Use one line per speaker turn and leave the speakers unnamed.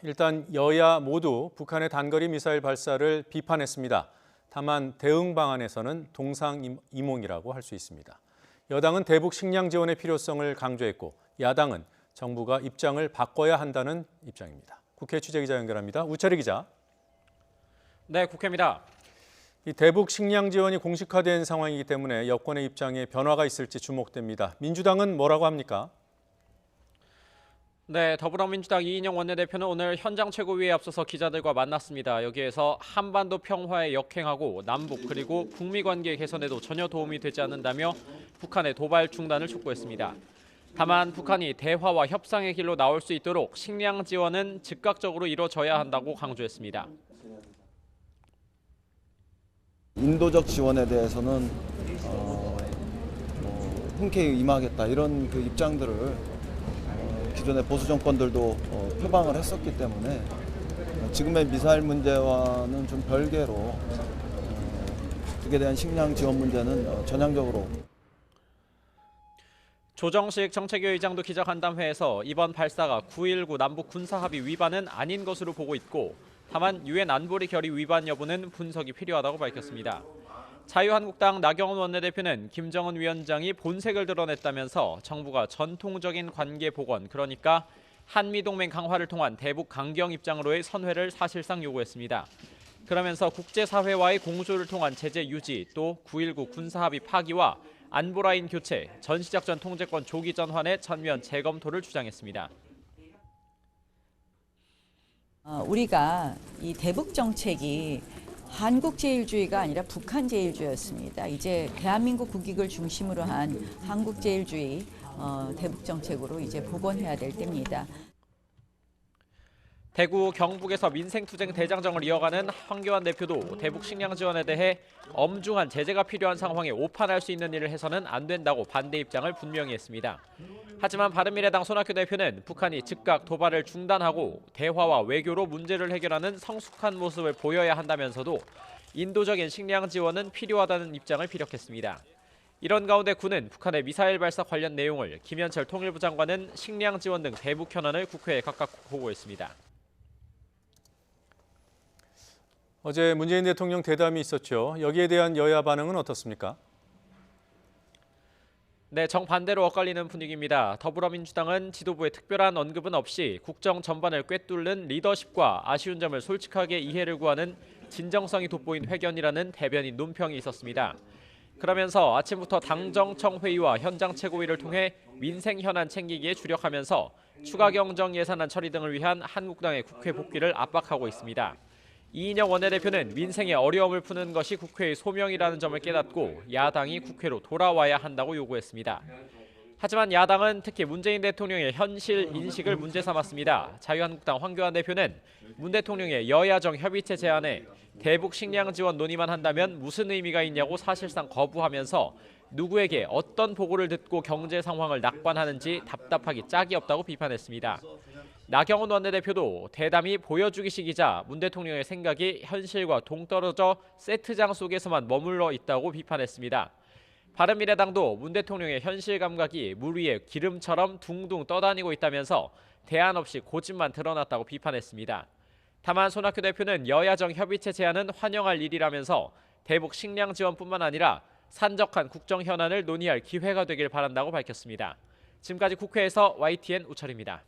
일단 여야 모두 북한의 단거리 미사일 발사를 비판했습니다. 다만 대응 방안에서는 동상이몽이라고 할 수 있습니다. 여당은 대북 식량 지원의 필요성을 강조했고 야당은 정부가 입장을 바꿔야 한다는 입장입니다. 국회 취재기자 연결합니다. 우철희 기자.
네, 국회입니다.
이 대북 식량 지원이 공식화된 상황이기 때문에 여권의 입장에 변화가 있을지 주목됩니다. 민주당은 뭐라고 합니까?
네, 더불어민주당 이인영 원내대표는 오늘 현장 최고위에 앞서서 기자들과 만났습니다. 여기에서 한반도 평화에 역행하고 남북 그리고 북미 관계 개선에도 전혀 도움이 되지 않는다며 북한의 도발 중단을 촉구했습니다. 다만 북한이 대화와 협상의 길로 나올 수 있도록 식량 지원은 즉각적으로 이뤄져야 한다고 강조했습니다.
인도적 지원에 대해서는 흔쾌히 임하겠다 이런 그 입장들을 기존의 보수 정권들도 표방을 했었기 때문에 지금의 미사일 문제와는 좀 별개로 북에 대한 식량 지원 문제는 전향적으로.
조정식 정책위 의장도 기자간담회에서 이번 발사가 9.19 남북 군사합의 위반은 아닌 것으로 보고 있고 다만 유엔 안보리 결의 위반 여부는 분석이 필요하다고 밝혔습니다. 자유한국당 나경원 원내대표는 김정은 위원장이 본색을 드러냈다면서 정부가 전통적인 관계 복원, 그러니까 한미동맹 강화를 통한 대북 강경 입장으로의 선회를 사실상 요구했습니다. 그러면서 국제사회와의 공조를 통한 제재 유지, 또 9.19 군사합의 파기와 안보라인 교체, 전시작전 통제권 조기 전환의 전면 재검토를 주장했습니다.
우리가 이 대북 정책이 한국 제일주의가 아니라 북한 제일주의였습니다. 이제 대한민국 국익을 중심으로 한 한국 제일주의 대북 정책으로 이제 복원해야 될 때입니다.
대구 경북에서 민생투쟁 대장정을 이어가는 황교안 대표도 대북 식량 지원에 대해 엄중한 제재가 필요한 상황에 오판할 수 있는 일을 해서는 안 된다고 반대 입장을 분명히 했습니다. 하지만 바른미래당 손학규 대표는 북한이 즉각 도발을 중단하고 대화와 외교로 문제를 해결하는 성숙한 모습을 보여야 한다면서도 인도적인 식량 지원은 필요하다는 입장을 피력했습니다. 이런 가운데 군은 북한의 미사일 발사 관련 내용을 김현철 통일부 장관은 식량 지원 등 대북 현안을 국회에 각각 보고했습니다.
어제 문재인 대통령 대담이 있었죠. 여기에 대한 여야 반응은 어떻습니까?
네, 정반대로 엇갈리는 분위기입니다. 더불어민주당은 지도부의 특별한 언급은 없이 국정 전반을 꿰뚫는 리더십과 아쉬운 점을 솔직하게 이해를 구하는 진정성이 돋보인 회견이라는 대변인 논평이 있었습니다. 그러면서 아침부터 당정청 회의와 현장 최고위를 통해 민생 현안 챙기기에 주력하면서 추가 경정 예산안 처리 등을 위한 한국당의 국회 복귀를 압박하고 있습니다. 이인영 원내대표는 민생의 어려움을 푸는 것이 국회의 소명이라는 점을 깨닫고 야당이 국회로 돌아와야 한다고 요구했습니다. 하지만 야당은 특히 문재인 대통령의 현실 인식을 문제 삼았습니다. 자유한국당 황교안 대표는 문 대통령의 여야정 협의체 제안에 대북 식량 지원 논의만 한다면 무슨 의미가 있냐고 사실상 거부하면서 누구에게 어떤 보고를 듣고 경제 상황을 낙관하는지 답답하기 짝이 없다고 비판했습니다. 나경원 원내대표도 대담이 보여주기식이자 문 대통령의 생각이 현실과 동떨어져 세트장 속에서만 머물러 있다고 비판했습니다. 바른미래당도 문 대통령의 현실 감각이 물 위에 기름처럼 둥둥 떠다니고 있다면서 대안 없이 고집만 드러났다고 비판했습니다. 다만 손학규 대표는 여야정 협의체 제안은 환영할 일이라면서 대북 식량 지원뿐만 아니라 산적한 국정 현안을 논의할 기회가 되길 바란다고 밝혔습니다. 지금까지 국회에서 YTN 우철입니다.